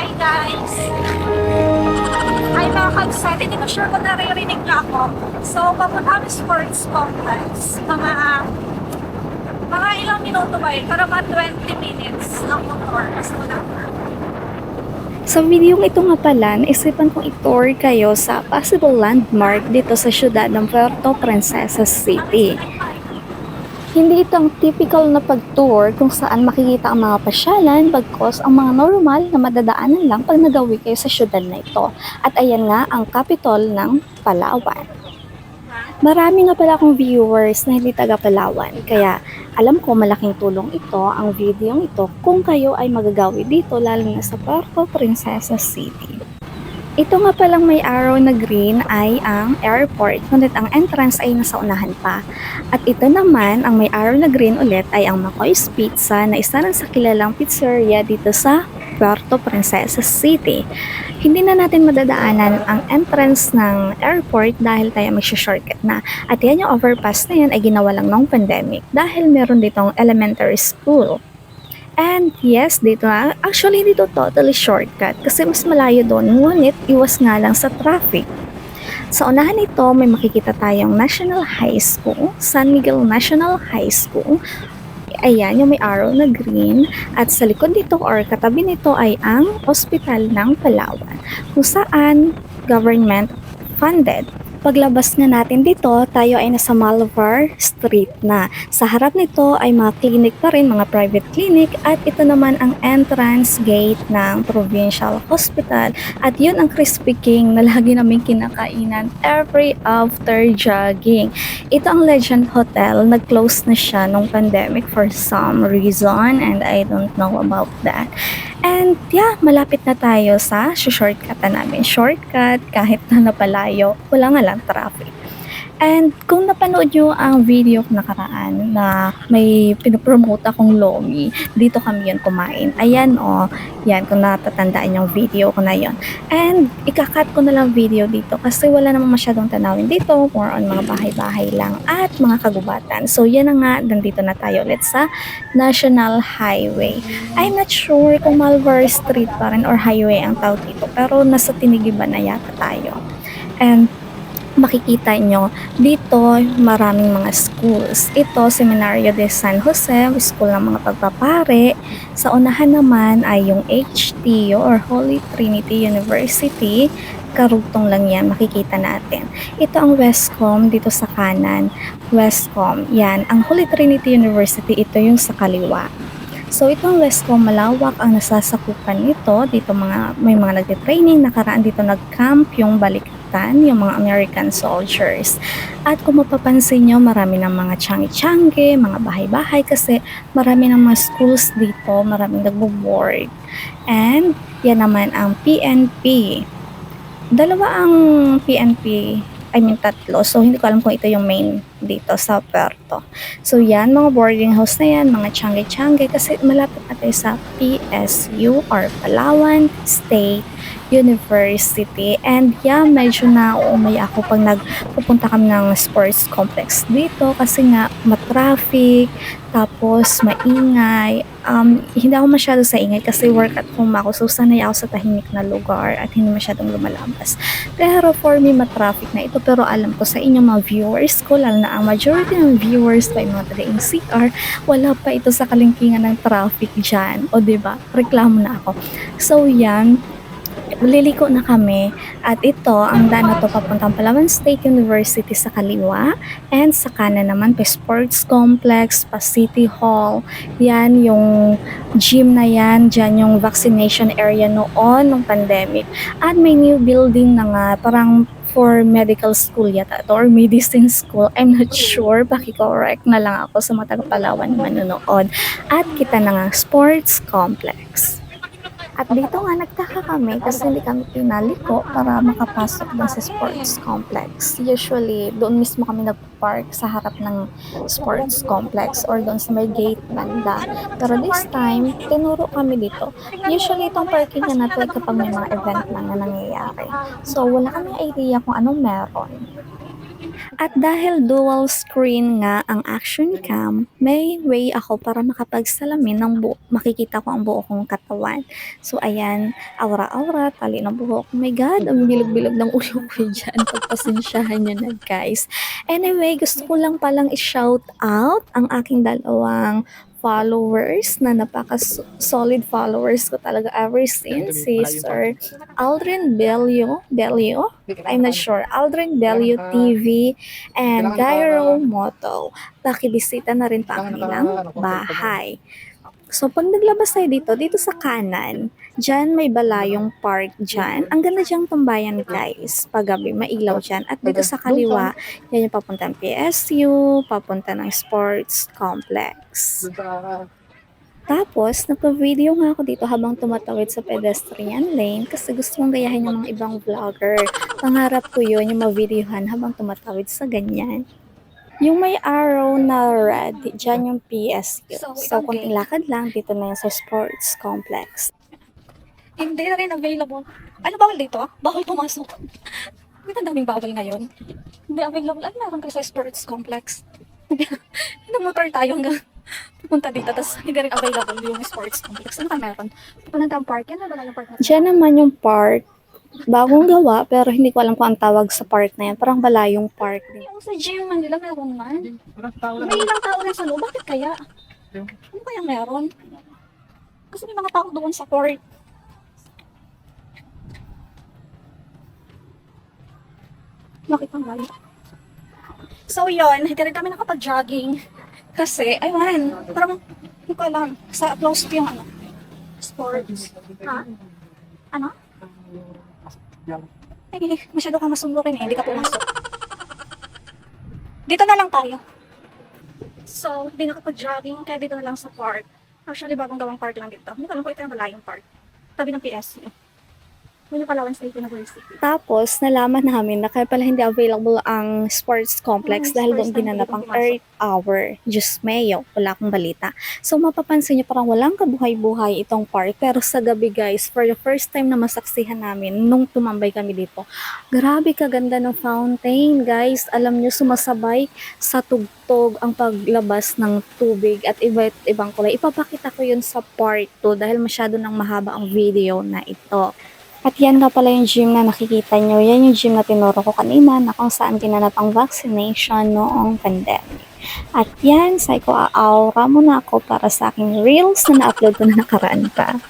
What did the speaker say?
Hi guys! Hi mga kabsat, hindi ko sure kung naririnig na ako. So, papunta kami sports complex. Mga ilang minuto ba eh? Para mga 20 minutes ng motor. Mas muna. Sa videong ito nga pala, naisipan kong i-tour kayo sa possible landmark dito sa syudad ng Puerto Princesa City. Hindi ito ang typical na pag-tour kung saan makikita ang mga pasyalan, bagkos ang mga normal na madadaanan lang pag nagawi kayo sa syudad na ito. At ayan nga ang capital ng Palawan. Marami nga pala akong viewers na hindi taga Palawan, kaya alam ko malaking tulong ito ang videong ito kung kayo ay magagawi dito lalo na sa Puerto Princesa City. Ito nga palang may arrow na green ay ang airport, ngunit ang entrance ay nasa unahan pa. At ito naman, ang may arrow na green ulit ay ang Makoy's Pizza na isa rin sa kilalang pizzeria dito sa Puerto Princesa City. Hindi na natin madadaanan ang entrance ng airport dahil tayo mag-shortcut na. At yan yung overpass na yan ay ginawa lang noong pandemic dahil meron ditong elementary school. And yes, dito nga, actually dito totally shortcut kasi mas malayo doon, ngunit iwas nga lang sa traffic. Sa unahan nito, may makikita tayong National High School, San Miguel National High School. Ayan, yung may arrow na green. At sa likod nito or katabi nito ay ang Hospital ng Palawan, kung saan government funded. Paglabas na natin dito, tayo ay nasa Malvar Street na. Sa harap nito ay mga clinic pa rin, mga private clinic, at ito naman ang entrance gate ng Provincial Hospital. At yun ang Crispy King na lagi naming kinakainan every after jogging. Ito ang Legend Hotel, nag-close na siya nung pandemic for some reason and I don't know about that. And yeah, malapit na tayo sa shortcut na namin. Shortcut kahit na napalayo, wala nga lang traffic. And kung napanood nyo ang video ko nakaraan na may pinopromote akong lomi, dito kami yun kumain. Ayan o, yan kung natatandaan yung video ko na yun. And ikakat ko na lang video dito kasi wala namang masyadong tanawin dito, more on mga bahay-bahay lang at mga kagubatan. So yan na nga, nandito na tayo ulit sa National Highway. I'm not sure kung Malvar Street pa rin or highway ang tawag dito, pero nasa Tinigiban na yata tayo. And makikita nyo dito maraming mga schools. Ito, Seminario de San Jose, school ng mga pagpapare. Sa unahan naman ay yung HTU or Holy Trinity University. Karugtong lang yan, makikita natin. Ito ang Westcom dito sa kanan. Westcom, yan. Ang Holy Trinity University, ito yung sa kaliwa. So itong Westcom, malawak ang nasasakupan nito. Dito may mga nagtitraining, nakaraan dito nag-camp yung baliktan, yung mga American soldiers. At kung mapapansin nyo, marami ng mga tiyangge-tiyangge, mga bahay-bahay kasi marami ng mga schools dito, maraming nagbo-board. And yan naman ang PNP. Dalawa ang PNP, tatlo. So, hindi ko alam kung ito yung main dito sa Puerto. So, yan, mga boarding house na yan, mga tiyangge-tiyangge, kasi malapit na tayo sa PSU or Palawan State University. And yeah, medyo nauumay ako pag nagpupunta kami ng sports complex dito kasi nga matraffic, tapos maingay. Hindi ako masyado sa ingay kasi work at home ako, so sanay ako sa tahimik na lugar at hindi masyadong lumalabas. Pero for me, matraffic na ito, pero alam ko sa inyong mga viewers ko, lalo na ang majority ng viewers pa yung mga taga-NCR, wala pa ito sa kalingkingan ng traffic dyan. O diba? Reklamo na ako. So yan, liliko na kami at ito ang daan na to papuntang Palawan State University sa kaliwa and sa kanan naman pa sports complex, pa City Hall. Yan yung gym na yan, dyan yung vaccination area noon ng pandemic. At may new building na nga, parang for medical school yata or medicine school. I'm not sure, paki-correct na lang ako sa mga taga-Palawan na manonood. At kita na nga sports complex. At dito nga nagtaka kami kasi hindi kami pinaliko para makapasok doon sa sports complex. Usually, doon mismo kami nagpark sa harap ng sports complex or doon sa may gate banda. Pero this time, tinuro kami dito. Usually, itong parking na natin kapag may mga event lang na nangyayari. So, wala kami idea kung anong meron. At dahil dual screen nga ang action cam, may way ako para makapagsalamin ng makikita ko ang buo kong katawan. So ayan, aura-aura, tali ng buhok. Oh my God, ang bilog-bilog ng ulo ko dyan. Pagpasensyahan nyo na guys. Anyway, gusto ko lang palang i-shout out ang aking dalawang followers na napaka-solid followers ko talaga ever since si Sir Aldrin Belio, I'm not sure, Aldrin Belio TV and Gyro Moto. Pakibisita na rin pa ang kanilang bahay. So, pag naglabas tayo dito sa kanan, dyan may balayong park dyan. Ang ganda dyang tambayan guys. Paggabi, mailaw dyan. At dito sa kaliwa, yan yung papunta ng PSU, papunta ng sports complex. Tapos, nagpa-video nga ako dito habang tumatawid sa pedestrian lane kasi gusto kong gayahin yung mga ibang vlogger. Pangarap ko yun, yung ma-videohan habang tumatawid sa ganyan. Yung may arrow na red, dyan yung PSU. So, konting lakad lang, dito na yun sa sports complex. Hindi na rin available. Ano bawal dito? Bawal pumasok. Ang daming bawal ngayon. Hindi available. Ano meron kayo sa sports complex? Nag-motor tayo hanggang pupunta dito. Tapos hindi rin available yung sports complex. Ano ka meron? Pupunta ang park. Yan na ba yung park na? Dyan naman yung park. Bagong gawa, pero hindi ko alam kung ang tawag sa park na yan. Parang balayong park din. Yung sa gym Manila meron man. May ilang tao rin sa loob. Bakit kaya? Ano kaya meron? Kasi may mga tao doon sa court. Bakit ang galing? So yun, hindi rin kami nakapag-jogging. Kasi, aywan, parang, hindi ko alam, sa close ko yung ano, sports. Ha? Ano? Ay, masyado ka masumukin eh, hindi ka pumasok. Dito na lang tayo. So, hindi nakapag-jogging, kaya dito na lang sa park. Actually, bagong gawang park lang dito. Hindi ko alam kung ito yung malayong park. Tabi ng PSU. Yun yung Palawan State University. Tapos, nalaman namin na kaya pala hindi available ang sports complex dahil doon ginanap ang Earth Hour. Diyos mayo, wala akong balita. So, mapapansin nyo parang walang kabuhay-buhay itong park. Pero sa gabi guys, for the first time na masaksihan namin nung tumambay kami dito, grabe kaganda ng fountain guys. Alam nyo, sumasabay sa tugtog ang paglabas ng tubig at iba't ibang kulay. Ipapakita ko yun sa part 2 dahil masyado nang mahaba ang video na ito. At yan nga pala yung gym na nakikita nyo. Yan yung gym na tinuro ko kanina na kung saan ginanap ang vaccination noong pandemic. At yan, psycho-aura muna ako para sa aking reels na na-upload ko na nakaraan pa.